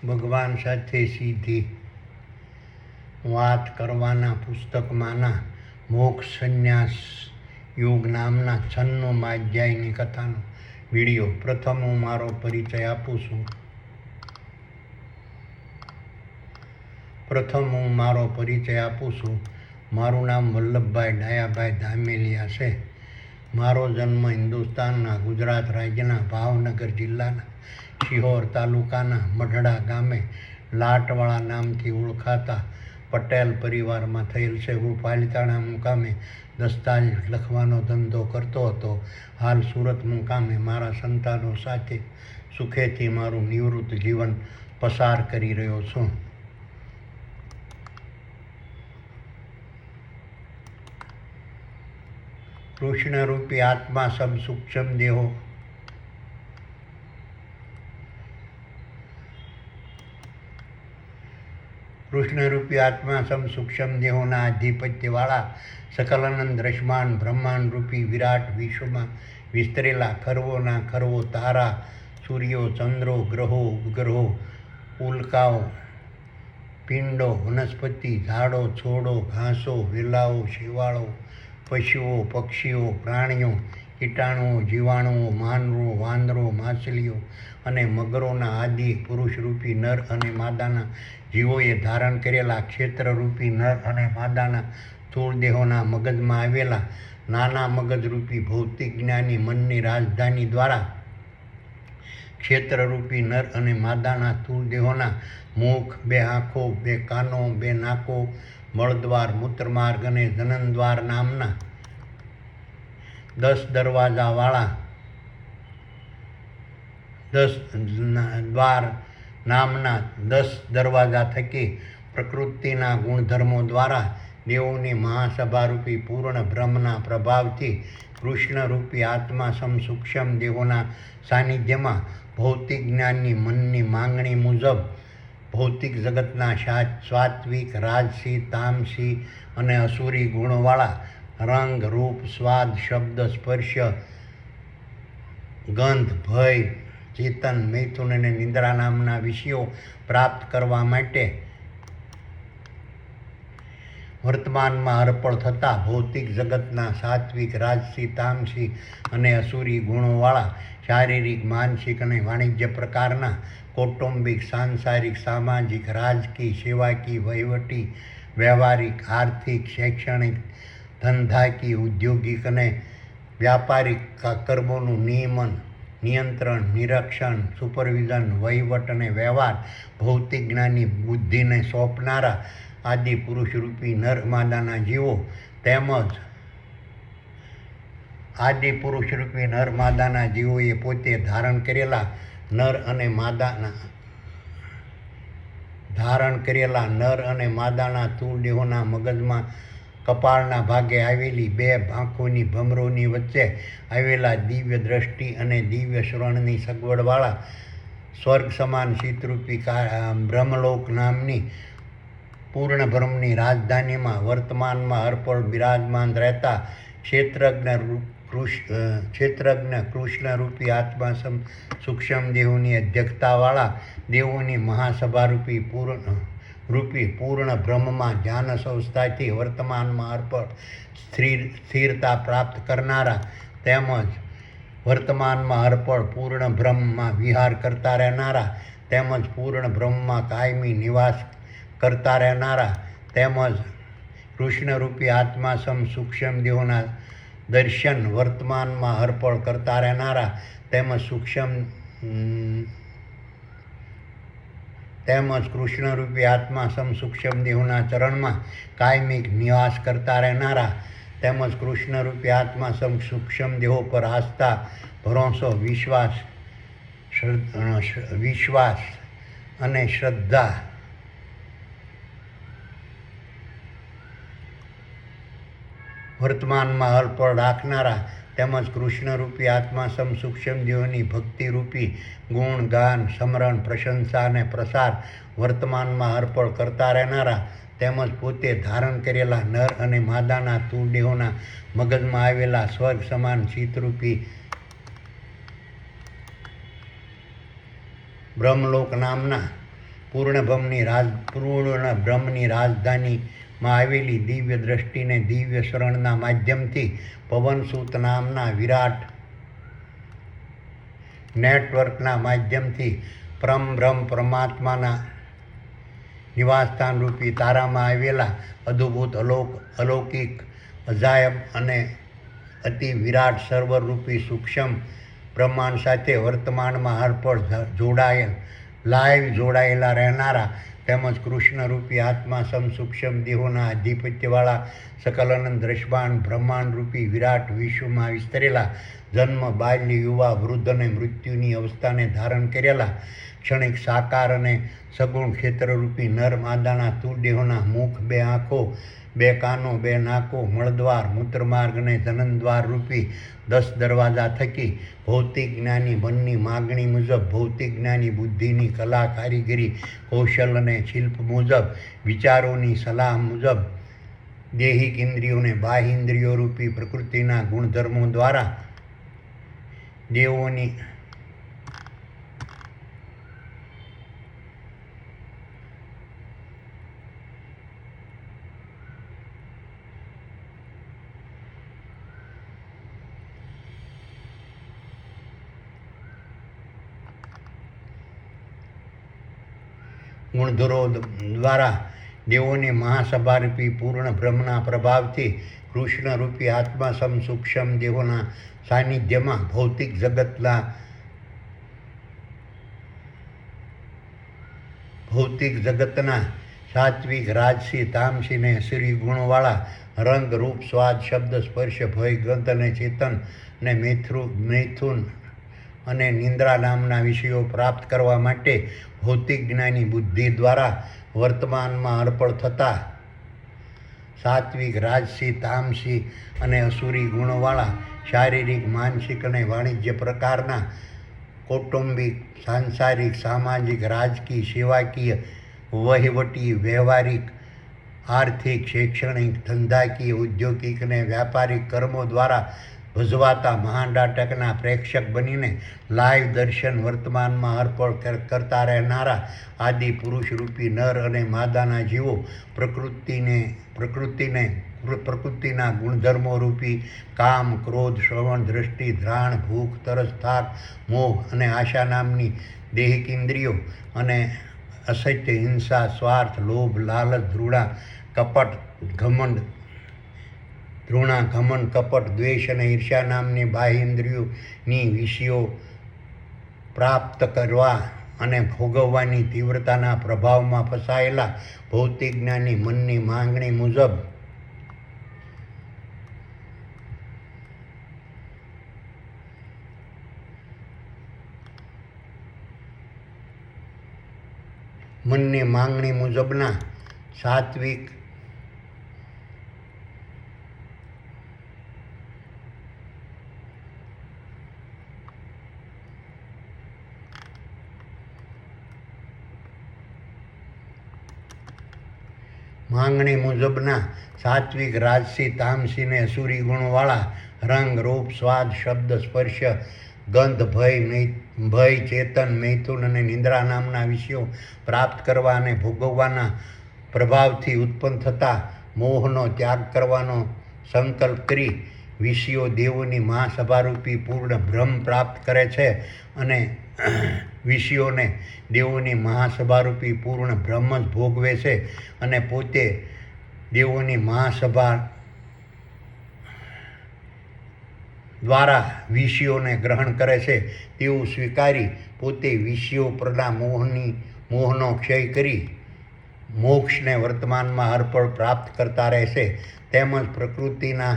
ભગવાન સાથે સીધી વાત કરવાના પુસ્તકમાંના મોક્ષ સંન્યાસ યોગ નામના 96મા અધ્યાયની કથાનો વિડીયો. પ્રથમ હું મારો પરિચય આપું છું. મારું નામ વલ્લભભાઈ ડાયાભાઈ ધામેલિયા છે. મારો જન્મ હિન્દુસ્તાનના ગુજરાત રાજ્યના ભાવનગર જિલ્લાના શિહોર તાલુકાના મઢડા ગામે લાટવાળા નામથી ઓળખાતા પટેલ પરિવારમાં થયેલ છે. હું પાલિતાણા મુકામે દસ્તાવેજ લખવાનો ધંધો કરતો હતો. હાલ સુરત મુકામે મારા સંતાનો સાથે સુખેથી મારું નિવૃત્ત જીવન પસાર કરી રહ્યો છું. કૃષ્ણરૂપી આત્મા સબ સૂક્ષ્મ દેહો કૃષ્ણરૂપી આત્મા સબ સૂક્ષ્મ દેહોના આધિપત્યવાળા સકલાનંદ દ્રશ્યમાન બ્રહ્માંડ રૂપી વિરાટ વિશ્વમાં વિસ્તરેલા ખરવોના ખરવો તારા, સૂર્યો, ચંદ્રો, ગ્રહો, ઉપગ્રહો, ઉલ્કાઓ, પિંડો, વનસ્પતિ, ઝાડો, છોડો, ઘાસો, વેલાઓ, શેવાળો, પશુઓ, પક્ષીઓ, પ્રાણીઓ, કીટાણુઓ, જીવાણુઓ, માનવો, વાંદરો, માછલીઓ અને મગરોના આદિ પુરુષરૂપી નર અને માદાના જીવોએ ધારણ કરેલા ક્ષેત્રરૂપી નર અને માદાના સ્થૂળ દેહોના મગજમાં આવેલા નાના મગજરૂપી ભૌતિક જ્ઞાની મનની રાજધાની દ્વારા ક્ષેત્રરૂપી નર અને માદાના સ્થૂળ દેહોના મુખ, 2 આંખો, 2 કાનો, 2 નાકો, મળદ્વાર, મૂત્રમાર્ગ અને જનનદ્વાર નામના 10 દરવાજાવાળા 10 દરવાજા થકી પ્રકૃતિના ગુણધર્મો દ્વારા દેવોની મહાસભારૂપી પૂર્ણ બ્રહ્મના પ્રભાવથી કૃષ્ણરૂપી આત્મા સૂક્ષ્મ દેહોના સાનિધ્યમાં ભૌતિક જ્ઞાનની મનની માંગણી મુજબ ભૌતિક જગતના સાત્વિક, રાજસી, તામસી અને અસુરી ગુણવાળા રંગ, રૂપ, સ્વાદ, શબ્દ, સ્પર્શ, ગંધ, ભય, ચેતન, મૈથુન અને નિદ્રા નામના વિષયો પ્રાપ્ત કરવા માટે વર્તમાનમાં અર્પણ થતા ભૌતિક જગતના સાત્વિક, રાજસી, તામસી અને અસુરી ગુણોવાળા શારીરિક, માનસિક અને વાણિજ્ય પ્રકારના કૌટુંબિક, સાંસારિક, સામાજિક, રાજકીય, સેવાકીય, વહીવટી, વ્યવહારિક, આર્થિક, શૈક્ષણિક, ધંધાકીય, ઔદ્યોગિક અને વ્યાપારિક કર્મોનું નિયંત્રણ, નિરીક્ષણ, સુપરવિઝન, વહીવટ અને વ્યવહાર ભૌતિક જ્ઞાની બુદ્ધિને સોંપનારા આદિ પુરુષરૂપી નર માદાના જીવો તેમજ આદિ પુરુષરૂપી નર માદાના જીવોએ પોતે ધારણ કરેલા નર અને માદાના સ્થૂળ દેહોના મગજમાં કપાળના ભાગે આવેલી 2 આંખોની ભમરોની વચ્ચે આવેલા દિવ્ય દ્રષ્ટિ અને દિવ્ય શ્રવણની સગવડવાળા સ્વર્ગ સમાન શીતરૂપી બ્રહ્મલોક નામની પૂર્ણ બ્રહ્મની રાજધાનીમાં વર્તમાનમાં અર્પણ બિરાજમાન રહેતા ક્ષેત્રજ્ઞ કૃષ્ણરૂપી આત્મા સૂક્ષ્મ દેહોની અધ્યક્ષતાવાળા દેવોની મહાસભારૂપી પૂર્ણ બ્રહ્મમાં ધ્યાન અવસ્થાથી વર્તમાનમાં અર્પણ સ્થિરતા પ્રાપ્ત કરનારા તેમજ વર્તમાનમાં અર્પણ પૂર્ણ બ્રહ્મમાં વિહાર કરતા રહેનારા તેમજ પૂર્ણ બ્રહ્મમાં કાયમી નિવાસ કરતા રહેનારા તેમજ કૃષ્ણરૂપી આત્મા સૂક્ષ્મ દેહોના દર્શન વર્તમાનમાં અર્પણ કરતા રહેનારા તેમજ કૃષ્ણરૂપી આત્મા સૂક્ષ્મ દેહોના ચરણમાં કાયમિક નિવાસ કરતા રહેનારા તેમજ કૃષ્ણરૂપી આત્મા સૂક્ષ્મ દેહો પર આસ્થા, ભરોસો, વિશ્વાસ અને શ્રદ્ધા વર્તમાનમાં અર્પણ રાખનારા તેમજ કૃષ્ણરૂપી આત્મા સૂક્ષ્મ દેહોની ભક્તિરૂપી ગુણ, ગાન, સ્મરણ, પ્રશંસા અને પ્રસાર વર્તમાનમાં અર્પણ કરતા રહેનારા તેમજ પોતે ધારણ કરેલા નર અને માદાના સ્થૂળ દેહોના મગજમાં આવેલા સ્વર્ગ સમાન શીતરૂપી બ્રહ્મલોક નામના પૂર્ણ બ્રહ્મની રાજધાનીમાં આવેલી દિવ્ય દ્રષ્ટિને દિવ્ય શરણના માધ્યમથી પવનસૂત નામના વિરાટ નેટવર્કના માધ્યમથી પરમબ્રહ્મ પરમાત્માના નિવાસસ્થાન રૂપી તારામાં આવેલા અદ્ભુત અલૌકિક અજાયબ અને અતિ વિરાટ સર્વરૂપી સૂક્ષ્મ બ્રહ્માંડ સાથે વર્તમાનમાં હરપળ જોડાયેલા રહેનારા તેમજ કૃષ્ણરૂપી આત્મા સૂક્ષ્મ દેહોના આધિપત્યવાળા સકલાનંદ દ્રશ્યમાન બ્રહ્માંડરૂપી વિરાટ વિશ્વમાં વિસ્તરેલા જન્મ બાલ્ય યુવા વૃદ્ધ અને મૃત્યુની અવસ્થાને ધારણ કરેલા ક્ષણિક સાકાર અને સગુણ ક્ષેત્રરૂપી નર માદાના સ્થૂળ દેહોના મુખ, 2 આંખો, 2 કાનો, 2 નાકો, મળદ્વાર, મૂત્રમાર્ગ અને જનનદ્વાર રૂપી 10 દરવાજા થકી ભૌતિક જ્ઞાની મનની માગણી મુજબ, ભૌતિક જ્ઞાની બુદ્ધિની કલા કારીગરી કૌશલ અને શિલ્પ મુજબ, વિચારોની સલાહ મુજબ દૈહિક ઇન્દ્રિયોને બાહ્ય ઇન્દ્રિયો રૂપી પ્રકૃતિના ગુણધર્મો દ્વારા દેવોની ગુણધરો દ્વારા દેવોની મહાસભારૂપી પૂર્ણ બ્રહ્મના પ્રભાવથી કૃષ્ણરૂપી આત્મા સૂક્ષ્મ દેહોના સાનિધ્યમાં ભૌતિક જગતના સાત્વિક, રાજસી, તામસી ને અસુરી ગુણોવાળા રંગ, રૂપ, સ્વાદ, શબ્દ, સ્પર્શ, ભય, ગંધ અને ચેતન ને મૈથુન અને નિંદ્રા નામના વિષયો પ્રાપ્ત કરવા માટે ભૌતિક જ્ઞાની બુદ્ધિ દ્વારા વર્તમાનમાં અર્પણ થતા સાત્વિક, રાજસી, તામસી અને અસુરી ગુણોવાળા શારીરિક, માનસિક અને વાણિજ્ય પ્રકારના કૌટુંબિક, સાંસારિક, સામાજિક, રાજકીય, સેવાકીય, વહીવટી, વ્યવહારિક, આર્થિક, શૈક્ષણિક, ધંધાકીય, ઔદ્યોગિક અને વ્યાપારિક કર્મો દ્વારા ભજવાતા મહાનાટકના પ્રેક્ષક બનીને લાઈવ દર્શન વર્તમાનમાં અર્પણ કરતા રહેનારા આદિ પુરુષરૂપી નર અને માદાના જીવો પ્રકૃતિના ગુણધર્મો રૂપી કામ, ક્રોધ, શ્રવણ, દ્રષ્ટિ, ઘ્રાણ, ભૂખ, તરસ, થાક, મોહ અને આશા નામની દૈહિક ઇન્દ્રિયો અને અસત્ય, હિંસા, સ્વાર્થ, લોભ, લાલચ, ઘમંડ, કપટ, દ્વેષ અને ઈર્ષ્યા નામની બાહ્ય ઇન્દ્રિયોની વિષયો પ્રાપ્ત કરવા અને ભોગવવાની તીવ્રતાના પ્રભાવમાં ફસાયેલા ભૌતિક જ્ઞાની મનની માંગણી મુજબ મુજબના સાત્વિક, રાજસી, તામસી ને અસુરી ગુણોવાળા રંગ, રૂપ, સ્વાદ, શબ્દ, સ્પર્શ, ગંધ, ભય, ચેતન, મૈથુન અને નિંદ્રા નામના વિષયો પ્રાપ્ત કરવા અને ભોગવવાના પ્રભાવથી ઉત્પન્ન થતા મોહનો ત્યાગ કરવાનો સંકલ્પ કરી વિષયો દેવોની મહાસભારૂપી પૂર્ણ બ્રહ્મ પ્રાપ્ત કરે છે અને વિષયોને દેવોની મહાસભારૂપી પૂર્ણ બ્રહ્મ જ ભોગવે છે અને પોતે દેવોની મહાસભા દ્વારા વિષયોને ગ્રહણ કરે છે તેવું સ્વીકારી પોતે વિષયો પરના મોહનો ક્ષય કરી મોક્ષને વર્તમાનમાં અર્પણ પ્રાપ્ત કરતા રહેશે. તેમજ પ્રકૃતિના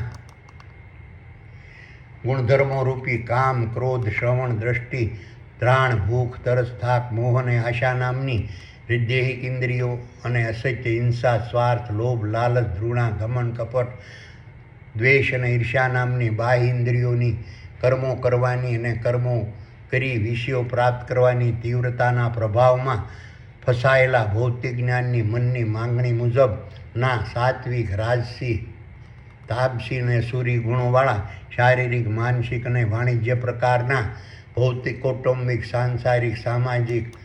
ગુણધર્મો રૂપી કામ, ક્રોધ, શ્રવણ, દ્રષ્ટિ, ઘ્રાણ, ભૂખ, તરસ, થાક, મોહ અને આશા નામની દૈહિક ઇન્દ્રિયો અને અસત્ય, હિંસા, સ્વાર્થ, લોભ, લાલચ, ઘૃણા, ઘમંડ, કપટ, દ્વેષ અને ઈર્ષ્યા નામની બાહ્ય ઇન્દ્રિયોની કર્મો કરવાની અને કર્મો કરી વિષયો પ્રાપ્ત કરવાની તીવ્રતાના પ્રભાવમાં ફસાયેલા ભૌતિક જ્ઞાનની મનની માંગણી મુજબના સાત્વિક, રાજસી, તામસી અને સૂરી ગુણોવાળા શારીરિક, માનસિક અને વાણિજ્ય પ્રકારના ભૌતિક, કૌટુંબિક, સાંસારિક, સામાજિક,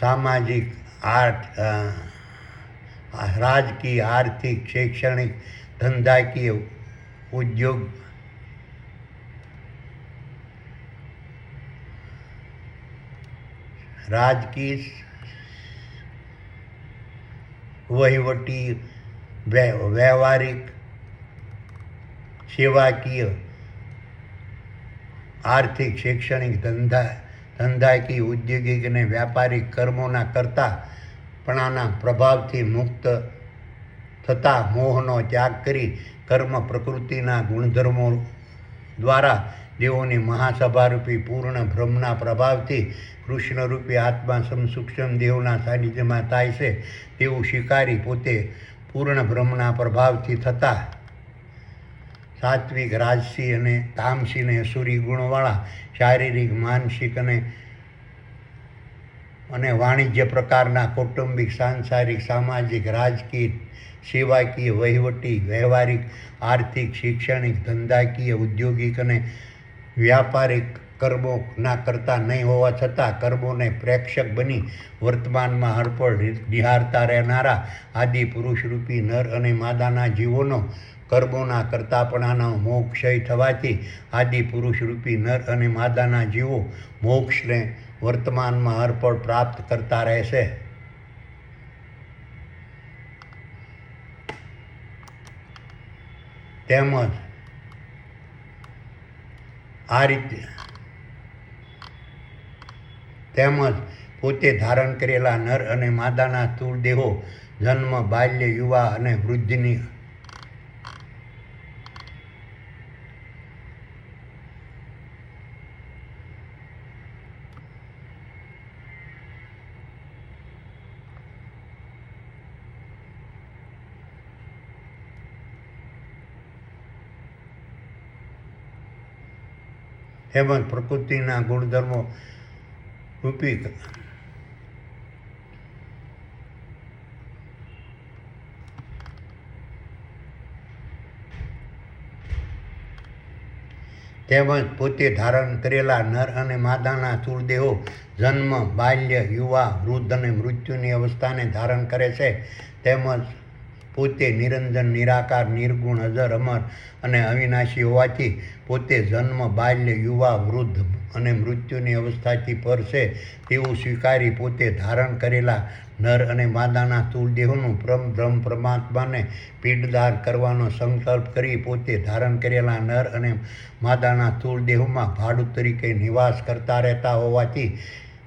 સામાજિક રાજકીય આર્થિક શૈક્ષણિક ધંધાકીય ઉદ્યોગ રાજકીય વહીવટી વ્યવહારિક સેવાકીય આર્થિક શૈક્ષણિક ધંધાકીય ઔદ્યોગિક અને વ્યાપારિક કર્મોના કરતાપણાના પ્રભાવથી મુક્ત થતા મોહનો ત્યાગ કરી કર્મ પ્રકૃતિના ગુણધર્મો દ્વારા દેવોની મહાસભારૂપી પૂર્ણ બ્રહ્મના પ્રભાવથી કૃષ્ણરૂપી આત્મા સૂક્ષ્મ દેવના સાનિધ્યમાં થાય છે તેવું સ્વીકારી પોતે પૂર્ણ બ્રહ્મના પ્રભાવથી થતા સાત્વિક રાજસી અને તામસી અને અસુરી ગુણવાળા શારીરિક માનસિક અને વાણિજ્ય પ્રકારના કૌટુંબિક સાંસારિક સામાજિક રાજકીય સેવાકીય વહીવટી વ્યવહારિક આર્થિક શૈક્ષણિક ધંધાકીય ઔદ્યોગિક અને વ્યાપારિક કર્મોના કરતા નહીં હોવા છતાં કર્મોને પ્રેક્ષક બની વર્તમાનમાં હરપળ નિહાળતા રહેનારા આદિ પુરુષરૂપી નર અને માદાના જીવોનો કર્મોના કરતાપણાનો મોક્ષય થવાથી આદિ પુરુષરૂપી નર અને માદાના જીવો મોક્ષને વર્તમાનમાં હરપળ પ્રાપ્ત કરતા રહેશે. તેમજ પોતે ધારણ કરેલા નર અને માદાના સ્થૂળ દેહો જન્મ બાલ્ય યુવા અને વૃદ્ધની તેમજ પ્રકૃતિના ગુણધર્મો રૂપી તેમજ પોતે ધારણ કરેલા નર અને માદાના સ્થૂળ દેહો જન્મ બાલ્ય યુવા વૃદ્ધ અને મૃત્યુની અવસ્થાને ધારણ કરે છે. તેમજ પોતે નિરંજન નિરાકાર નિર્ગુણ અજર અમર અને અવિનાશી હોવાથી પોતે જન્મ બાલ્ય યુવા વૃદ્ધ અને મૃત્યુની અવસ્થાથી પર છે તેવું સ્વીકારી પોતે ધારણ કરેલા નર અને માદાના સ્થૂળ દેહોનું બ્રહ્મ પરમાત્માને પીંડદાન કરવાનો સંકલ્પ કરી પોતે ધારણ કરેલા નર અને માદાના સ્થૂળ દેહોમાં ભાડું તરીકે નિવાસ કરતા રહેતા હોવાથી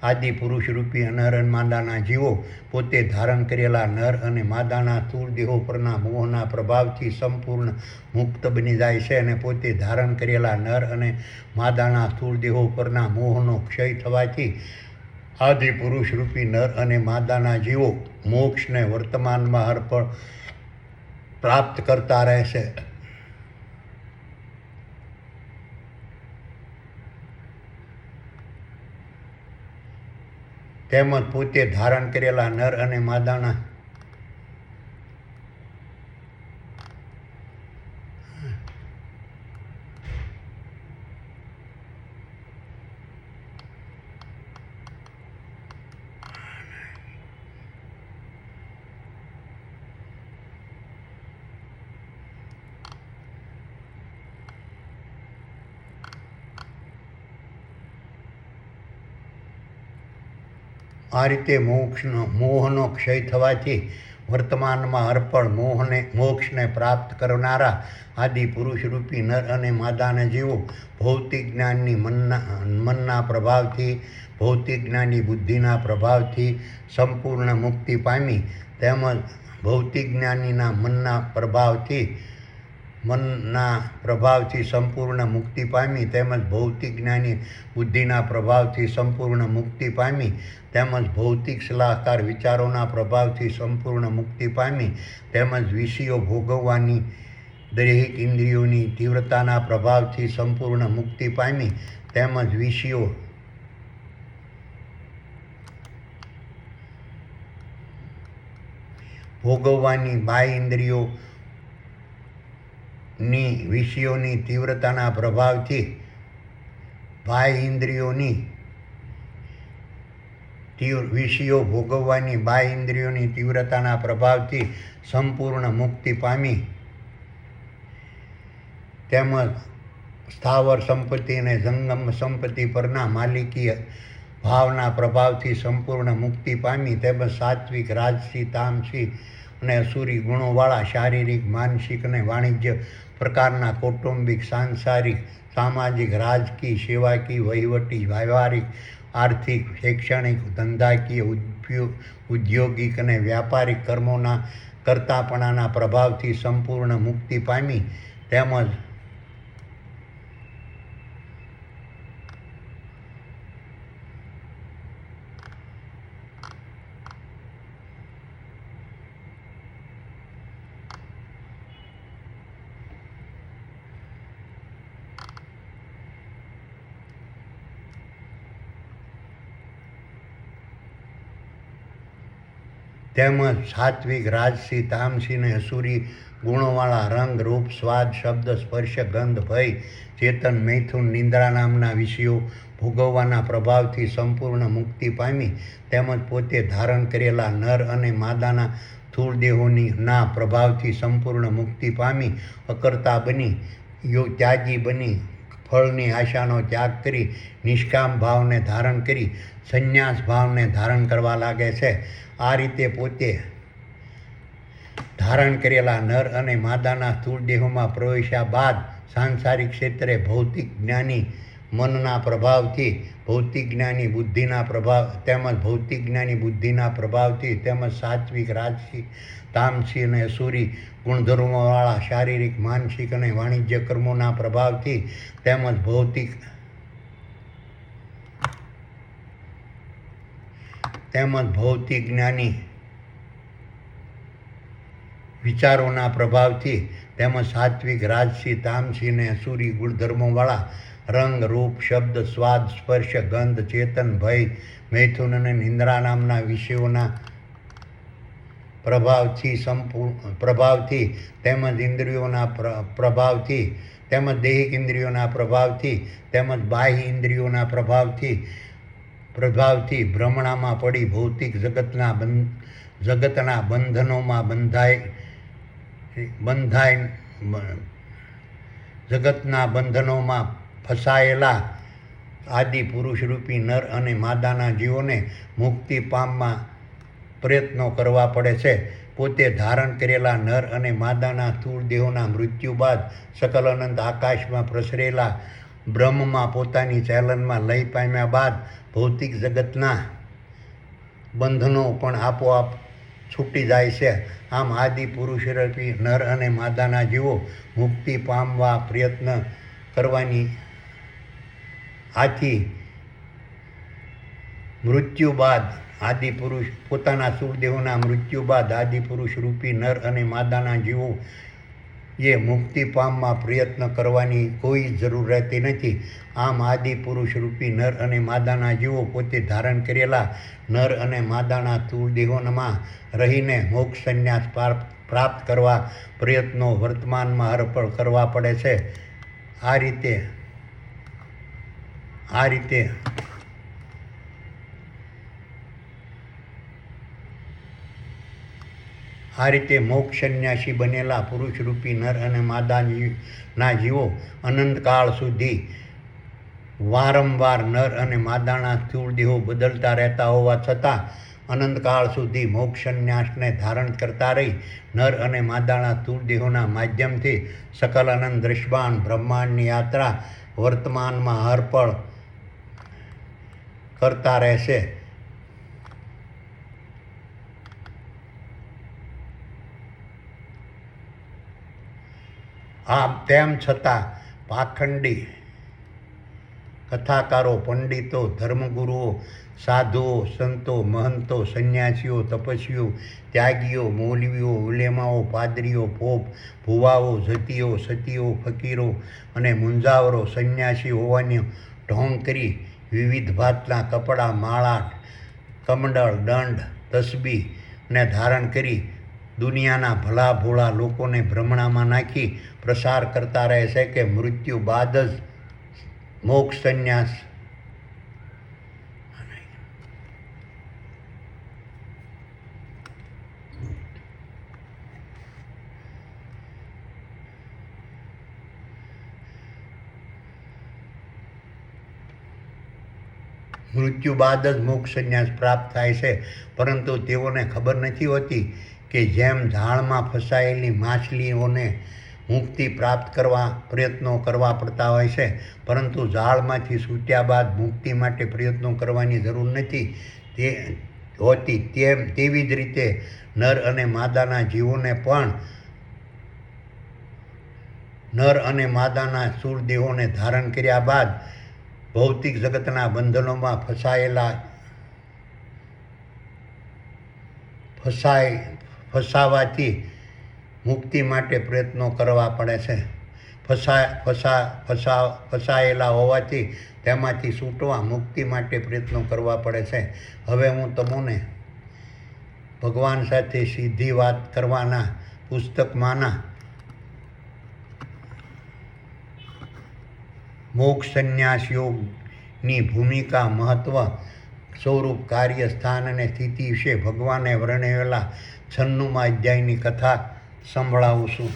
આદિ પુરુષરૂપી નર અને માદાના જીવો પોતે ધારણ કરેલા નર અને માદાના સ્થૂળ દેહો પરના મોહના પ્રભાવથી સંપૂર્ણ મુક્ત બની જાય છે અને પોતે ધારણ કરેલા નર અને માદાના સ્થૂળ દેહો પરના મોહનો ક્ષય થવાથી આદિ પુરુષરૂપી નર અને માદાના જીવો મોક્ષને વર્તમાનમાં હરપળ પ્રાપ્ત કરતા રહેશે. તેમજ પોતે ધારણ કરેલા નર અને માદાના આ રીતે મોહનો ક્ષય થવાથી વર્તમાનમાં હરપળ મોક્ષને પ્રાપ્ત કરનારા આદિ પુરુષરૂપી નર અને માદાના જીવો ભૌતિક જ્ઞાનની મનના પ્રભાવથી ભૌતિક જ્ઞાનની બુદ્ધિના પ્રભાવથી સંપૂર્ણ મુક્તિ પામી તેમજ ભૌતિક જ્ઞાનીના મનના પ્રભાવથી સંપૂર્ણ મુક્તિ પામી તેમજ ભૌતિક જ્ઞાની બુદ્ધિના પ્રભાવથી સંપૂર્ણ મુક્તિ પામી તેમજ ભૌતિક સલાહકાર વિચારોના પ્રભાવથી સંપૂર્ણ મુક્તિ પામી તેમજ વિષયો ભોગવવાની દૈહિક ઇન્દ્રિયોની તીવ્રતાના પ્રભાવથી સંપૂર્ણ મુક્તિ પામી તેમજ વિષયો ભોગવવાની બાહ્ય ઇન્દ્રિયોની વિષયોની તીવ્રતાના પ્રભાવથી બાહ્ય ઇન્દ્રિયોની વિષયો ભોગવવાની બાહ્ય ઇન્દ્રિયોની તીવ્રતાના પ્રભાવથી સંપૂર્ણ મુક્તિ પામી તેમજ સ્થાવર સંપત્તિ અને જંગમ સંપત્તિ પરના માલિકી ભાવના પ્રભાવથી સંપૂર્ણ મુક્તિ પામી તેમજ સાત્વિક રાજસી તામસી અને અસુરી ગુણોવાળા શારીરિક માનસિક અને વાણિજ્ય પ્રકારના કૌટુંબિક સાંસારિક સામાજિક રાજકીય સેવાકીય વહીવટી વ્યવહારિક આર્થિક શૈક્ષણિક ધંધાકીય ઉદ્યોગિક અને વ્યાપારિક કર્મોના કર્તાપણાના પ્રભાવથી સંપૂર્ણ મુક્તિ પામી તેમજ સાત્વિક રાજસી તામસી અને અસુરી ગુણોવાળા રંગ રૂપ સ્વાદ શબ્દ સ્પર્શ ગંધ ભય ચેતન મૈથુન નિંદ્રા નામના વિષયો ભોગવવાના પ્રભાવથી સંપૂર્ણ મુક્તિ પામી તેમજ પોતે ધારણ કરેલા નર અને માદાના સ્થૂળ દેહોના પ્રભાવથી સંપૂર્ણ મુક્તિ પામી અકર્તા બની ત્યાગી બની ફળની આશાનો ત્યાગ કરી નિષ્કામ ભાવને ધારણ કરી સંન્યાસ ભાવને ધારણ કરવા લાગે છે. આ રીતે પોતે ધારણ કરેલા નર અને માદાના સ્થૂળ દેહોમાં પ્રવેશ્યા બાદ સાંસારિક ક્ષેત્રે ભૌતિક જ્ઞાની મનના પ્રભાવથી ભૌતિક જ્ઞાની બુદ્ધિના પ્રભાવથી તેમજ સાત્વિક રાજસી તામસી અને અસુરી ગુણધર્મોવાળા શારીરિક માનસિક અને વાણિજ્ય કર્મોના પ્રભાવથી તેમજ ભૌતિક જ્ઞાની વિચારોના પ્રભાવથી તેમજ સાત્વિક રાજસી તામસી અને અસુરી ગુણધર્મોવાળા રંગ રૂપ શબ્દ સ્વાદ સ્પર્શ ગંધ ચેતન ભય મૈથુન અને નિંદ્રા નામના વિષયોના પ્રભાવથી તેમજ ઇન્દ્રિયોના પ્રભાવથી તેમજ દૈહિક ઇન્દ્રિયોના પ્રભાવથી તેમજ બાહ્ય ઇન્દ્રિયોના પ્રભાવથી ભ્રમણામાં પડી ભૌતિક જગતના બંધનોમાં ફસાયેલા આદિ પુરુષરૂપી નર અને માદાના જીવોને મુક્તિ પામવા પ્રયત્નો કરવા પડે છે. પોતે ધારણ કરેલા નર અને માદાના સ્થૂળ દેહોના મૃત્યુ બાદ સકલ અનંત આકાશમાં પ્રસરેલા બ્રહ્મમાં પોતાની ચેલનમાં લય પામ્યા બાદ ભૌતિક જગતના બંધનો પણ આપોઆપ છૂટી જાય છે. આમ આદિ પુરુષરૂપી નર અને માદાના જીવો મુક્તિ પામવા પ્રયત્ન કરવાની આથી મૃત્યુ બાદ પોતાના સ્થૂળ દેહોના મૃત્યુ બાદ આદિ પુરુષ રૂપી નર અને માદાના જીવો એ મુક્તિ પામવા પ્રયત્ન કરવાની કોઈ જરૂર રહેતી નથી. આમ આદિ પુરુષ રૂપી નર અને માદાના જીવો પોતે ધારણ કરેલા નર અને માદાના સ્થૂળ દેહોમાં રહીને મોક્ષ સંન્યાસ પ્રાપ્ત કરવા પ્રયત્નો વર્તમાનમાં અર્પણ કરવા પડે છે. આ રીતે મોક્ષ સંન્યાસી બનેલા પુરુષરૂપી નર અને માદાના જીવો અનંતકાળ સુધી વારંવાર નર અને માદાના સ્થૂળ દેહો બદલતા રહેતા હોવા છતાં અનંતકાળ સુધી મોક્ષ સંન્યાસને ધારણ કરતા રહી નર અને માદાના સ્થૂળ દેહોના માધ્યમથી સકલ અનંત દ્રશ્યમાન બ્રહ્માંડની યાત્રા વર્તમાનમાં અર્પણ કરતા રહેશે. તેમ છતાં પાખંડી કથાકારો પંડિતો ધર્મગુરુઓ સાધુઓ સંતો મહંતો સંન્યાસીઓ તપસ્વીઓ ત્યાગીઓ મૌલવીઓ ઉલેમાઓ પાદરીઓ પોપ ભુવાઓ જતીઓ સતીઓ ફકીરો અને મુંજાવરો સંન્યાસી હોવાની ઢોંગ કરી વિવિધ ભાતના કપડાં માળા કમંડળ દંડ તસબી ને ધારણ કરી દુનિયાના ભલા ભોળા લોકોને ભ્રમણામાં નાખી પ્રસાર કરતા રહે છે કે મૃત્યુ બાદ જ મોક્ષ સંન્યાસ મૃત્યુ બાદ જ મોક્ષ સંન્યાસ પ્રાપ્ત થાય છે, પરંતુ તેઓને ખબર નથી હોતી કે જેમ ઝાડમાં ફસાયેલી માછલીઓને મુક્તિ પ્રાપ્ત કરવા પ્રયત્નો કરવા પડતા હોય છે, પરંતુ ઝાડમાંથી છૂટ્યા બાદ મુક્તિ માટે પ્રયત્નો કરવાની જરૂર નથી હોતી. તેવી જ રીતે નર અને માદાના જીવોને પણ નર અને માદાના સ્થૂળ દેહોને ધારણ કર્યા બાદ ભૌતિક જગતના બંધનોમાં ફસાવાથી મુક્તિ માટે પ્રયત્નો કરવા પડે છે. ફસાયેલા હોવાથી તેમાંથી છૂટવા મુક્તિ માટે પ્રયત્નો કરવા પડે છે. હવે હું તમને ભગવાન સાથે સીધી વાત કરવાના પુસ્તકમાંના મોક્ષ સંન્યાસ યોગની ભૂમિકા, મહત્વ, સ્વરૂપ, કાર્ય, સ્થાન અને સ્થિતિ વિશે ભગવાને વર્ણવેલા 96મા અધ્યાયની કથા સંભળાવું છું.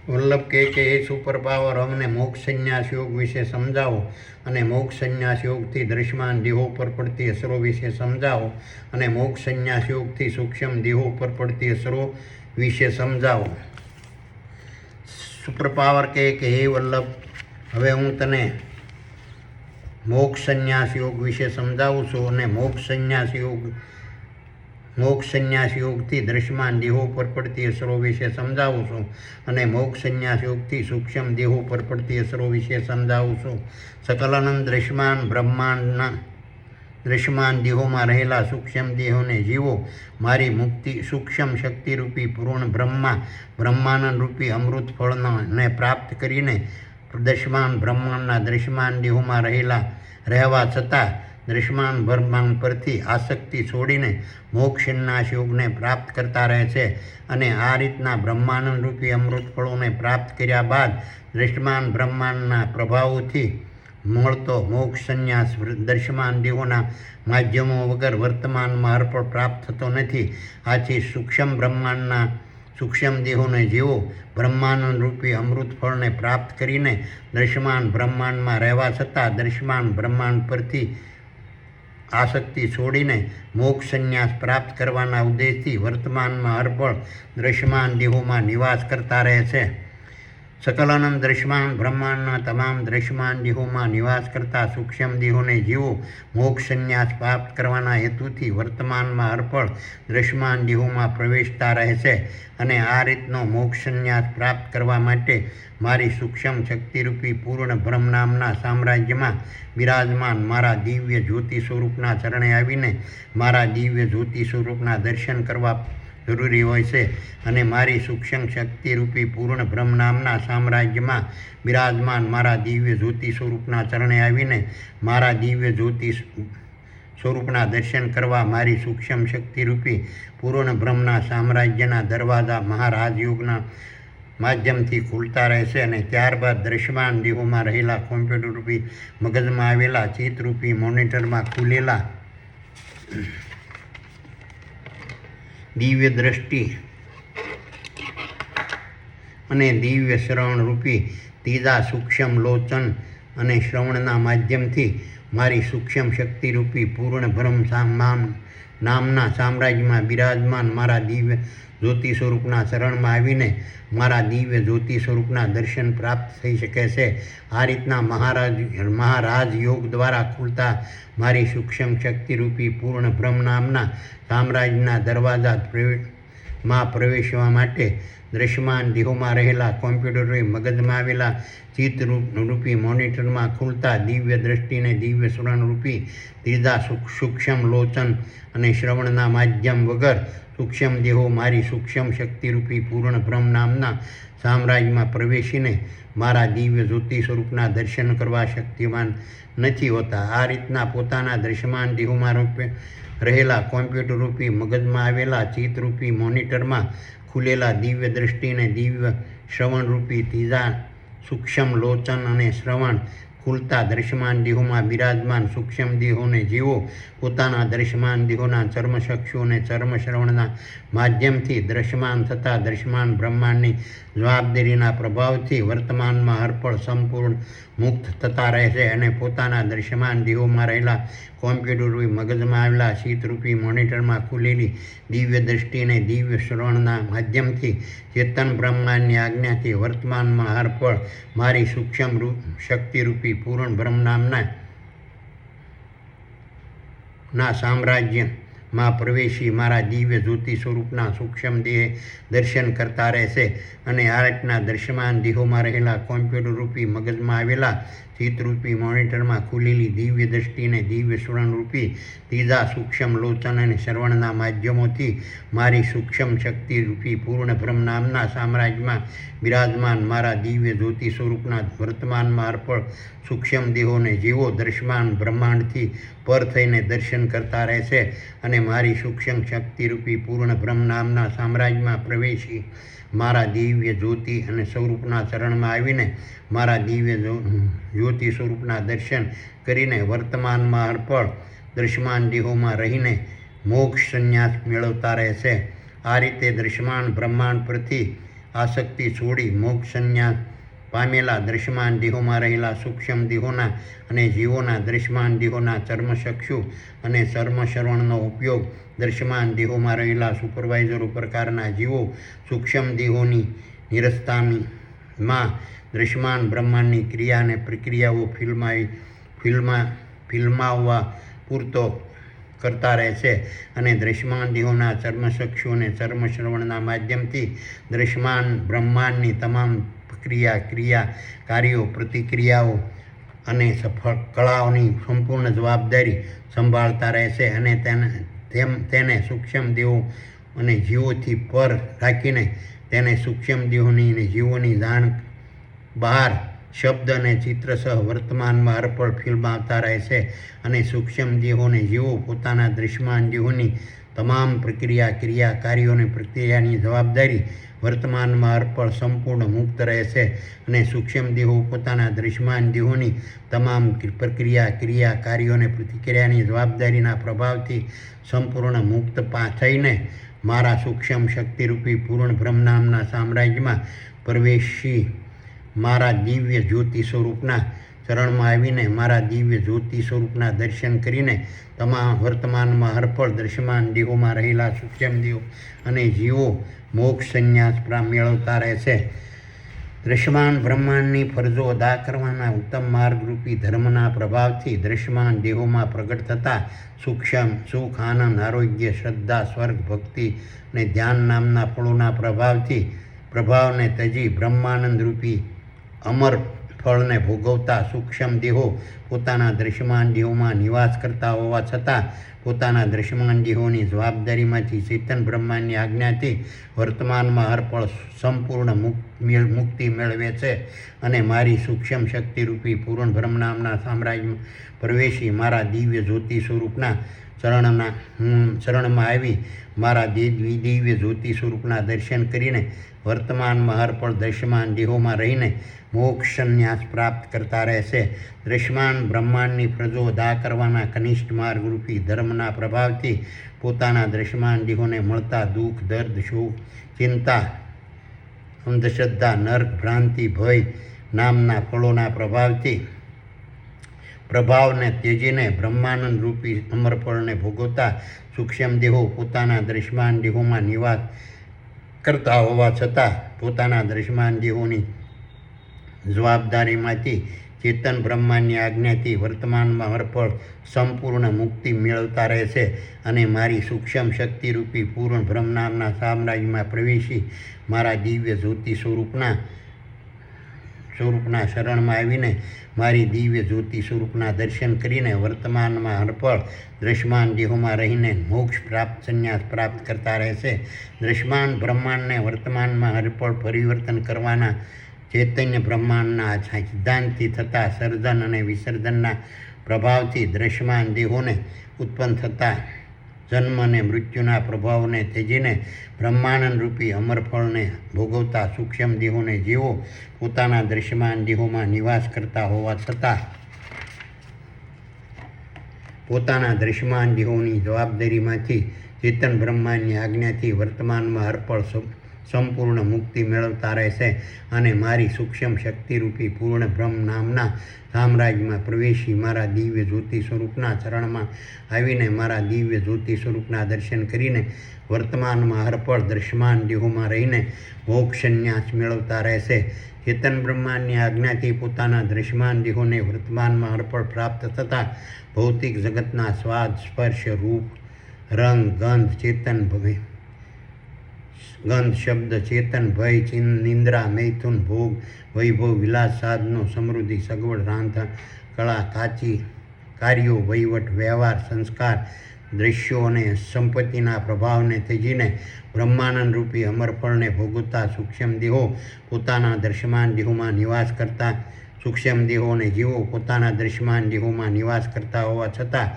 વલ્લભ કહે એ સુપર પાવર, અમને મોક્ષ સંન્યાસ યોગ વિશે સમજાવો અને મોક્ષ સંન્યાસ યોગથી દ્રશ્યમાન દેહો પર પડતી અસરો વિશે સમજાવો અને મોક્ષ સંન્યાસ યોગથી સૂક્ષ્મ દેહો પર પડતી અસરો વિશે સમજાવો. સુપર પાવર કહે હે વલ્લભ, હવે હું તને મોક્ષ સંન્યાસ યોગ વિશે સમજાવું છું અને મોક્ષ સંન્યાસ યોગથી દ્રશ્યમાન દેહો પર પડતી અસરો વિશે સમજાવું છું અને મોક્ષ સંન્યાસ યોગથી સૂક્ષ્મ દેહો પર પડતી અસરો વિશે સમજાવું છું. સકલાનંદ દ્રશ્યમાન બ્રહ્માંડના દ્રશ્યમાન દેહોમાં રહેલા સૂક્ષ્મ દેહોને જીવો મારી મુક્તિ સૂક્ષ્મ શક્તિરૂપી પૂર્ણ બ્રહ્માનંદ રૂપી અમૃત ફળને પ્રાપ્ત કરીને દ્રશ્યમાન બ્રહ્માંડના દ્રશ્યમાન દેહોમાં રહેવા છતાં દ્રશ્યમાન બ્રહ્માંડ પરથી આસક્તિ છોડીને મોક્ષ સંન્યાસ યોગને પ્રાપ્ત કરતા રહે છે. અને આ રીતના બ્રહ્માનંદ રૂપી અમૃત ફળોને પ્રાપ્ત કર્યા બાદ દ્રશ્યમાન બ્રહ્માંડના પ્રભાવોથી મળતો મોક્ષ સંન્યાસ દ્રશ્યમાન દેહોના માધ્યમો વગર વર્તમાનમાં અર્પણ પ્રાપ્ત થતો નથી. આથી સૂક્ષ્મ દેહોને જેવો બ્રહ્માનંદ રૂપી અમૃત ફળને પ્રાપ્ત કરીને દ્રશ્યમાન બ્રહ્માંડમાં રહેવા છતાં દ્રશ્યમાન બ્રહ્માંડ પરથી આસક્તિ છોડીને મોક્ષ સંન્યાસ પ્રાપ્ત કરવાના ઉદ્દેશથી વર્તમાનમાં અર્પણ દ્રશ્યમાન દેહોમાં નિવાસ કરતા રહે છે. સકલાનંદ દ્રશ્યમાન બ્રહ્માંડના તમામ દ્રશ્યમાન દેહોમાં નિવાસ કરતા સૂક્ષ્મ દેહોને જીવો મોક્ષ સંન્યાસ પ્રાપ્ત કરવાના હેતુથી વર્તમાનમાં અર્પણ દ્રશ્યમાન દેહોમાં પ્રવેશતા રહે છે. અને આ રીતનો મોક્ષ સંન્યાસ પ્રાપ્ત કરવા માટે મારી સૂક્ષ્મ શક્તિરૂપી પૂર્ણ બ્રહ્મ નામના સામ્રાજ્યમાં બિરાજમાન મારા દિવ્ય જ્યોતિ સ્વરૂપના ચરણે આવીને મારા દિવ્ય જ્યોતિ સ્વરૂપના દર્શન કરવા જરૂરી હોય છે. અને મારી સૂક્ષ્મ શક્તિરૂપી પૂર્ણ બ્રહ્મ નામના સામ્રાજ્યમાં બિરાજમાન મારા દિવ્ય જ્યોતિ સ્વરૂપના ચરણે આવીને મારા દિવ્ય જ્યોતિ સ્વરૂપના દર્શન કરવા મારી સૂક્ષ્મ શક્તિરૂપી પૂર્ણ બ્રહ્મના સામ્રાજ્યના દરવાજા મહારાજયોગના માધ્યમથી ખુલતા રહેશે. અને ત્યારબાદ દ્રશ્યમાન દેહોમાં રહેલા કોમ્પ્યુટરરૂપી મગજમાં આવેલા ચિત્તરૂપી મોનિટરમાં ખુલેલા દિવ્ય દ્રષ્ટિ અને દિવ્ય શ્રવણ રૂપી ત્રીજા સૂક્ષ્મ લોચન અને શ્રવણના માધ્યમથી મારી સૂક્ષ્મ શક્તિરૂપી પૂર્ણ બ્રહ્મ નામના સામ્રાજ્યમાં બિરાજમાન મારા દિવ્ય જ્યોતિ સ્વરૂપના શરણમાં આવીને મારા દિવ્ય જ્યોતિ સ્વરૂપના દર્શન પ્રાપ્ત થઈ શકે છે. આ રીતના મહારાજ યોગ દ્વારા ખુલતા મારી સૂક્ષ્મ શક્તિરૂપી પૂર્ણ બ્રહ્મ નામના સામ્રાજ્યના દરવાજામાં પ્રવેશવા માટે દ્રશ્યમાન દેહોમાં રહેલા કોમ્પ્યુટરોએ મગજમાં આવેલા ચિત્તરૂપી મોનિટરમાં ખુલતા દિવ્ય દ્રષ્ટિને દિવ્ય શ્રવણરૂપી ત્રીજા સૂક્ષ્મ લોચન અને શ્રવણના માધ્યમ વગર સૂક્ષ્મ દેહો મારી સૂક્ષ્મ શક્તિરૂપી પૂર્ણ બ્રહ્મ નામના સામ્રાજ્યમાં પ્રવેશીને મારા દિવ્ય જ્યોતિ સ્વરૂપના દર્શન કરવા શક્તિમાન નથી હોતા. આ રીતના પોતાના દ્રશ્યમાન દેહોમાં રહેલા કોમ્પ્યુટરરૂપી મગજમાં આવેલા ચિત્તરૂપી મોનિટરમાં ખુલેલા દિવ્ય દ્રષ્ટિને દિવ્ય શ્રવણરૂપી ત્રીજા સૂક્ષ્મ લોચન અને શ્રવણ ખુલતા દ્રશ્યમાન દેહોમાં બિરાજમાન સૂક્ષ્મ દેહોને જીવો પોતાના દ્રશ્યમાન દેહોના ચર્મચક્ષુ અને ચર્મશ્રવણના માધ્યમથી દ્રશ્યમાન થતા દ્રશ્યમાન બ્રહ્માંડની જવાબદારીના પ્રભાવથી વર્તમાનમાં હરપળ સંપૂર્ણ મુક્ત થતા રહે છે અને પોતાના દ્રશ્યમાન દેહોમાં રહેલા કોમ્પ્યુટરરૂપી મગજમાં આવેલા શીતરૂપી મોનિટરમાં ખુલેલી દિવ્ય દૃષ્ટિ અને દિવ્ય શ્રવણના માધ્યમથી ચેતન બ્રહ્માંડની આજ્ઞાથી વર્તમાનમાં હરપળ મારી સૂક્ષ્મ શક્તિરૂપી પૂર્ણ બ્રહ્મ નામના સામ્રાજ્યમાં પ્રવેશી મારા દિવ્ય જ્યોતિ સ્વરૂપના સૂક્ષ્મ દેહ દર્શન કરતા રહેશે અને આ રીતના દૃશ્યમાન દેહોમાં રહેલા કોમ્પ્યુટરરૂપી મગજમાં આવેલા ચિત્તરૂપી મોનિટરમાં ખુલેલી દિવ્ય દૃષ્ટિ અને દિવ્ય શ્રવણરૂપી ત્રીજા સૂક્ષ્મ લોચન અને શ્રવણના માધ્યમોથી મારી સૂક્ષ્મ શક્તિરૂપી પૂર્ણ બ્રહ્મ નામના સામ્રાજ્યમાં બિરાજમાન મારા દિવ્ય જ્યોતિ સ્વરૂપના વર્તમાનમાં અર્પણ સૂક્ષ્મ દેહોને જીવો દૃશ્યમાન બ્રહ્માંડથી પર થઈને દર્શન કરતા રહેશે અને મારી સૂક્ષ્મ શક્તિરૂપી પૂર્ણ બ્રહ્મ નામના સામ્રાજ્યમાં પ્રવેશી મારા દિવ્ય જ્યોતિ અને સ્વરૂપના ચરણમાં આવીને મારા દિવ્ય જ્યોતિ સ્વરૂપના દર્શન કરીને વર્તમાનમાં અર્પણ દૃશ્યમાન દેહોમાં રહીને મોક્ષ સંન્યાસ મેળવતા રહેશે. આ રીતે દૃશ્યમાન બ્રહ્માંડ પરથી આસક્તિ છોડી મોક્ષ સંન્યાસ પામેલા દૃશ્યમાન દેહોમાં રહેલા સૂક્ષ્મ દેહોના અને જીવોના દૃશ્યમાન દેહોના ચર્મચક્ષુ અને ચર્મશ્રવણનો ઉપયોગ દૃશ્યમાન દેહોમાં રહેલા સુપરવાઇઝરો પ્રકારના જીવો સૂક્ષ્મ દેહોની નિરસ્તામાં દૃશ્યમાન બ્રહ્માંડની ક્રિયા અને પ્રક્રિયાઓ ફિલ્માવવા પૂરતો કરતા રહેશે અને દૃશ્યમાન દેહોના ચર્મચક્ષુ અને ચર્મશ્રવણના માધ્યમથી દૃશ્યમાન બ્રહ્માંડની તમામ ક્રિયા કાર્યો પ્રતિક્રિયાઓ અને સફળ કળાઓની સંપૂર્ણ જવાબદારી સંભાળતા રહેશે અને તેને સૂક્ષ્મ દેહો અને જીવોથી પર રાખીને તેને સૂક્ષ્મ દેહોની અને જીવોની જાણ બહાર શબ્દ અને ચિત્ર સહ વર્તમાનમાં અર્પણ ફિલ્માવતા રહેશે અને સૂક્ષ્મ દેહોને જીવો પોતાના દૃશ્યમાન દેહોની તમામ ક્રિયા કાર્યો અને પ્રક્રિયાની જવાબદારી વર્તમાનમાં અર્પણ સંપૂર્ણ મુક્ત રહેશે અને સૂક્ષ્મ દેહો પોતાના દૃશ્યમાન દેહોની તમામ ક્રિયા કાર્યો અને પ્રતિક્રિયાની જવાબદારીના પ્રભાવથી સંપૂર્ણ મુક્ત થઈને મારા સૂક્ષ્મ શક્તિરૂપી પૂર્ણ બ્રહ્મ નામના સામ્રાજ્યમાં પ્રવેશી મારા દિવ્ય જ્યોતિ સ્વરૂપના ચરણમાં આવીને મારા દિવ્ય જ્યોતિ સ્વરૂપના દર્શન કરીને તમામ વર્તમાનમાં હરપળ દૃશ્યમાન દેહોમાં રહેલા સૂક્ષ્મ દેહો અને જીવો મોક્ષ સંન્યાસ મેળવતા રહેશે. દૃશ્યમાન બ્રહ્માંડની ફરજો અદા કરવાના ઉત્તમ માર્ગરૂપી ધર્મના પ્રભાવથી દૃશ્યમાન દેહોમાં પ્રગટ થતા સૂક્ષ્મ સુખ આનંદ આરોગ્ય શ્રદ્ધા સ્વર્ગ ભક્તિ અને ધ્યાન નામના ફળોના પ્રભાવને તજી બ્રહ્માનંદરૂપી અમર ફળને ભોગવતા સૂક્ષ્મ દેહો પોતાના દૃશ્યમાન દેહોમાં નિવાસ કરતા હોવા છતાં પોતાના દૃશ્યમાન દેહોની જવાબદારીમાંથી ચેતન બ્રહ્માંડની આજ્ઞાથી વર્તમાનમાં હરપળ સંપૂર્ણ મુક્તિ મેળવે છે અને મારી સૂક્ષ્મ શક્તિરૂપી પૂર્ણ બ્રહ્મ નામના સામ્રાજ્યમાં પ્રવેશી મારા દિવ્ય જ્યોતિ સ્વરૂપના ચરણમાં આવી મારા દિવ્ય જ્યોતિ સ્વરૂપના દર્શન કરીને વર્તમાનમાં હરપળ દૃશ્યમાન દેહોમાં રહીને મોક્ષ સંન્યાસ પ્રાપ્ત કરતા રહેશે. દૃશ્યમાન બ્રહ્માંડની ફરજો અદા કરવાના કનિષ્ઠ માર્ગરૂપી ધર્મના પ્રભાવથી પોતાના દૃશ્યમાન દેહોને મળતા દુઃખ દર્દ શોક ચિંતા અંધશ્રદ્ધા નર્ક ભ્રાંતિ ભય નામના ફળોના પ્રભાવને ત્યજીને બ્રહ્માનંદ રૂપી અમરફળને ભોગવતા સૂક્ષ્મ દેહો પોતાના દૃશ્યમાન દેહોમાં નિવાસ કરતા હોવા છતાં પોતાના દૃશ્યમાન દેહોની જવાબદારીમાંથી ચેતન બ્રહ્માંડની આજ્ઞાથી વર્તમાનમાં અર્પણ સંપૂર્ણ મુક્તિ મેળવતા રહેશે અને મારી સૂક્ષ્મ શક્તિરૂપી પૂર્ણ બ્રહ્મ નામના સામ્રાજ્યમાં પ્રવેશી મારા દિવ્ય જ્યોતિ સ્વરૂપના શરણમાં આવીને મારી દિવ્ય જ્યોતિ સ્વરૂપના દર્શન કરીને વર્તમાનમાં અર્પણ દૃશ્યમાન દેહોમાં રહીને મોક્ષ સંન્યાસ પ્રાપ્ત કરતા રહેશે. દૃશ્યમાન બ્રહ્માંડને વર્તમાનમાં અર્પણ પરિવર્તન કરવાના ચૈતન્ય બ્રહ્માંડના સિદ્ધાંતથી થતા સર્જન અને વિસર્જનના પ્રભાવથી દૃશ્યમાન દેહોને ઉત્પન્ન થતા જન્મ અને મૃત્યુના પ્રભાવને ત્યજીને બ્રહ્માનંદ રૂપી અમરફળને ભોગવતા સૂક્ષ્મ દેહોને જીવો પોતાના દૃશ્યમાન દેહોમાં નિવાસ કરતા હોવા છતાં પોતાના દૃશ્યમાન દેહોની જવાબદારીમાંથી ચેતન બ્રહ્માંડની આજ્ઞાથી વર્તમાનમાં હરપળ સંપૂર્ણ મુક્તિ મેળવતા રહેશે અને મારી સૂક્ષ્મ શક્તિરૂપી પૂર્ણ બ્રહ્મ નામના સામ્રાજ્યમાં પ્રવેશી મારા દિવ્ય જ્યોતિ સ્વરૂપના ચરણમાં આવીને મારા દિવ્ય જ્યોતિ સ્વરૂપના દર્શન કરીને વર્તમાનમાં હરપળ દૃશ્યમાન દેહોમાં રહીને મોક્ષ સંન્યાસ મેળવતા રહેશે. ચેતન બ્રહ્માંડની આજ્ઞાથી પોતાના દૃશ્યમાન દેહોને વર્તમાનમાં હરપળ પ્રાપ્ત થતાં ભૌતિક જગતના સ્વાદ સ્પર્શ રૂપ રંગ ગંધ ચેતન ગંધ શબ્દ ચેતન ભય નિંદ્રા મૈથુન ભોગ વૈભવ વિલાસ સાધનો સમૃદ્ધિ સગવડ રાંધણ કળા કાચી કાર્યો વહીવટ વ્યવહાર સંસ્કાર દૃશ્યો અને સંપત્તિના પ્રભાવને ત્યજીને બ્રહ્માનંદ રૂપી અમરફળને ભોગવતા સૂક્ષ્મ દેહો પોતાના દૃશ્યમાન દેહોમાં નિવાસ કરતા સૂક્ષ્મ દેહોને જીવો પોતાના દૃશ્યમાન દેહોમાં નિવાસ કરતા હોવા છતાં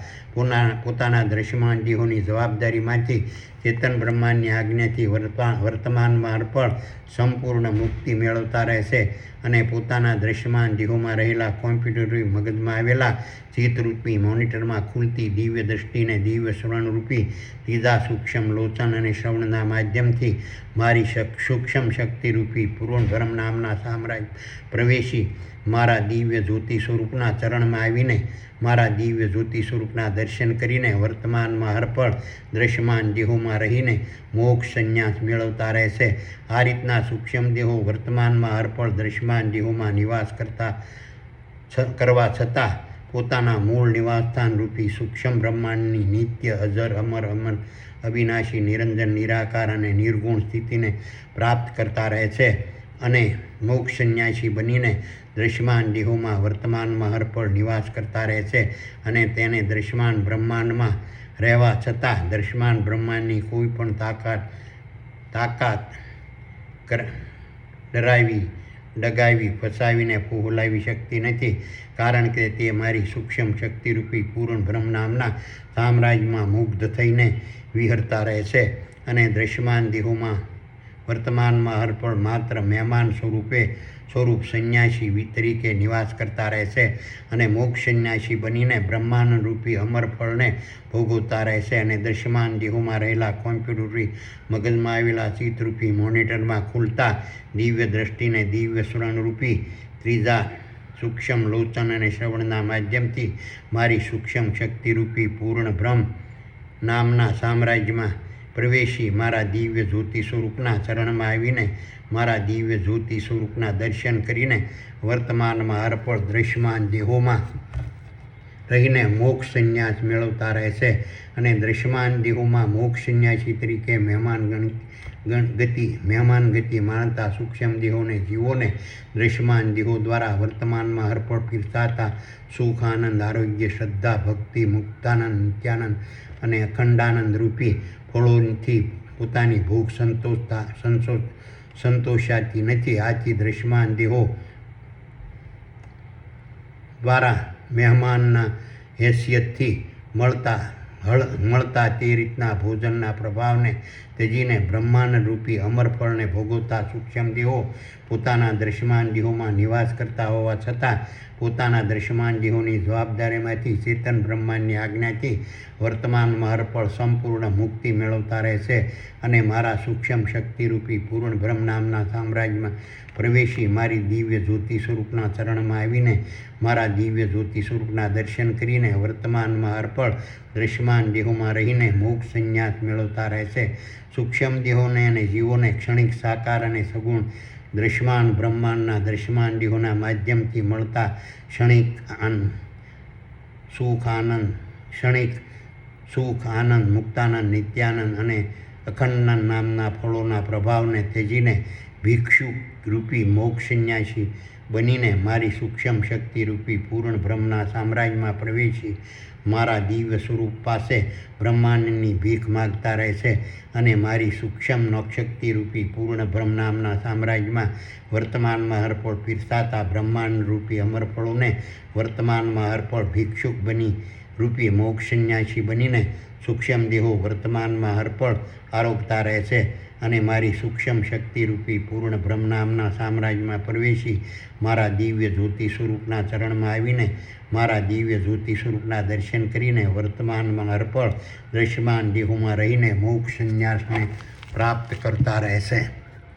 પોતાના દૃશ્યમાન દેહોની જવાબદારીમાંથી ચેતન બ્રહ્માંડની આજ્ઞાથી વર્તમાનમાં અર્પણ સંપૂર્ણ મુક્તિ મેળવતા રહેશે અને પોતાના દૃશ્યમાન દેહોમાં રહેલા કોમ્પ્યુટરરૂપી મગજમાં આવેલા ચિત્તરૂપી મોનિટરમાં ખુલતી દિવ્ય દૃષ્ટિને દિવ્ય શ્રવણરૂપી ત્રીજા સૂક્ષ્મ લોચન અને શ્રવણના માધ્યમથી મારી સૂક્ષ્મ શક્તિરૂપી પૂર્ણ બ્રહ્મ નામના સામ્રાજ્ય પ્રવેશી મારા દિવ્ય જ્યોતિ સ્વરૂપના ચરણમાં આવીને મારા દિવ્ય જ્યોતિ સ્વરૂપના દર્શન કરીને વર્તમાનમાં હરપળ દૃશ્યમાન દેહોમાં રહીને મોક્ષ સંન્યાસ મેળવતા રહેશે. આ રીતના સૂક્ષ્મ દેહો વર્તમાનમાં હરપળ દૃશ્યમાન દેહોમાં નિવાસ કરવા છતાં પોતાના મૂળ નિવાસસ્થાન રૂપી સૂક્ષ્મ બ્રહ્માંડની નિત્ય અજર અમર અવિનાશી નિરંજન નિરાકાર અને નિર્ગુણ સ્થિતિને પ્રાપ્ત કરતા રહે છે અને મોક્ષ સંન્યાસી બનીને દૃશ્યમાન દેહોમાં વર્તમાનમાં હરપળ નિવાસ કરતા રહે છે અને તેને દૃશ્યમાન બ્રહ્માંડમાં રહેવા છતાં દૃશ્યમાન બ્રહ્માંડની કોઈ પણ તાકાત ડરાવી ડગાવી ફસાવીને ફૂલાવી શકતી નથી, કારણ કે તે મારી સૂક્ષ્મ શક્તિરૂપી પૂર્ણ બ્રહ્મ નામના સામ્રાજ્યમાં મુગ્ધ થઈને વિહરતા રહે છે અને દૃશ્યમાન દેહોમાં વર્તમાનમાં હરપળ માત્ર મહેમાન સ્વરૂપ સંન્યાસી તરીકે નિવાસ કરતા રહેશે અને મોક્ષ સંન્યાસી બનીને બ્રહ્માંડ રૂપી અમર ફળને ભોગવતા રહેશે અને દૃશ્યમાન દેહોમાં રહેલા કોમ્પ્યુટરરૂપી મગજમાં આવેલા ચિત્તરૂપી મોનિટરમાં ખુલતા દિવ્ય દ્રષ્ટિને દિવ્ય સ્વરણરૂપી ત્રીજા સૂક્ષ્મ લોચન અને શ્રવણના માધ્યમથી મારી સૂક્ષ્મ શક્તિરૂપી પૂર્ણ બ્રહ્મ નામના સામ્રાજ્યમાં પ્રવેશી મારા દિવ્ય જ્યોતિ સ્વરૂપના ચરણમાં આવીને મારા દિવ્ય જ્યોતિ સ્વરૂપના દર્શન કરીને વર્તમાનમાં હરપળ દૃશ્યમાન દેહોમાં રહીને મોક્ષ સંન્યાસ મેળવતા રહેશે અને દૃશ્યમાન દેહોમાં મોક્ષ સંન્યાસી તરીકે મહેમાન ગતિ માણતા સૂક્ષ્મ દેહોને જીવોને દૃશ્યમાન દેહો દ્વારા વર્તમાનમાં હરપળ પીરસાતા સુખ આનંદ આરોગ્ય શ્રદ્ધા ભક્તિ મુક્તાનંદ નિત્યાનંદ અને અખંડાનંદ રૂપી ફળોથી પોતાની ભૂખ સંતોષાતી નથી. આથી દૃશ્યમાન દેહો દ્વારા મહેમાનના હેસિયતથી મળતા તે રીતના ભોજનના પ્રભાવને ત્યજીને બ્રહ્માંડ રૂપી અમરફળને ભોગવતા સૂક્ષ્મ દેહો પોતાના દૃશ્યમાન દેહોમાં નિવાસ કરતા હોવા છતાં પોતાના દૃશ્યમાન દેહોની જવાબદારીમાંથી ચેતન બ્રહ્માંડની આજ્ઞાથી વર્તમાનમાં હરપળ સંપૂર્ણ મુક્તિ મેળવતા રહેશે અને મારા સૂક્ષ્મ શક્તિરૂપી પૂર્ણ બ્રહ્મ નામના સામ્રાજ્યમાં પ્રવેશી મારી દિવ્ય જ્યોતિ સ્વરૂપના ચરણમાં આવીને મારા દિવ્ય જ્યોતિ સ્વરૂપના દર્શન કરીને વર્તમાનમાં હરપળ દૃશ્યમાન દેહોમાં રહીને મોક્ષ સંન્યાસ મેળવતા રહેશે. સૂક્ષ્મ દેહોને અને જીવોને ક્ષણિક સાકાર અને સગુણ દૃશ્યમાન બ્રહ્માંડના દૃશ્યમાન દેહોના માધ્યમથી મળતા ક્ષણિક સુખ આનંદ મુક્તાનંદ નિત્યાનંદ અને અખંડાનંદ નામના ફળોના પ્રભાવને ત્યજીને ભિક્ષુ રૂપી મોક્ષ સંન્યાસી બનીને મારી સૂક્ષ્મ શક્તિરૂપી પૂર્ણ બ્રહ્મના સામ્રાજ્યમાં પ્રવેશી મારા દિવ્ય સ્વરૂપ પાસે બ્રહ્માંડની ભીખ માગતા રહેશે અને મારી સૂક્ષ્મ નોકશક્તિરૂપી પૂર્ણ બ્રહ્મ નામના સામ્રાજ્યમાં વર્તમાનમાં હરપળ પીરસાતા બ્રહ્માંડ રૂપી અમરફળોને વર્તમાનમાં હરપળ ભિક્ષુક બની રૂપી મોક્ષ સંન્યાસી બનીને સૂક્ષ્મ દેહો વર્તમાનમાં હરપળ આરોગતા રહેશે અને મારી સૂક્ષ્મ શક્તિરૂપી પૂર્ણ બ્રહ્મ નામના સામ્રાજ્યમાં પ્રવેશી મારા દિવ્ય જ્યોતિ સ્વરૂપના ચરણમાં આવીને મારા દિવ્ય જ્યોતિ સ્વરૂપના દર્શન કરીને વર્તમાનમાં હરપળ દ્રશ્યમાન દેહોમાં રહીને મોક્ષ સંન્યાસને પ્રાપ્ત કરતા રહેશે.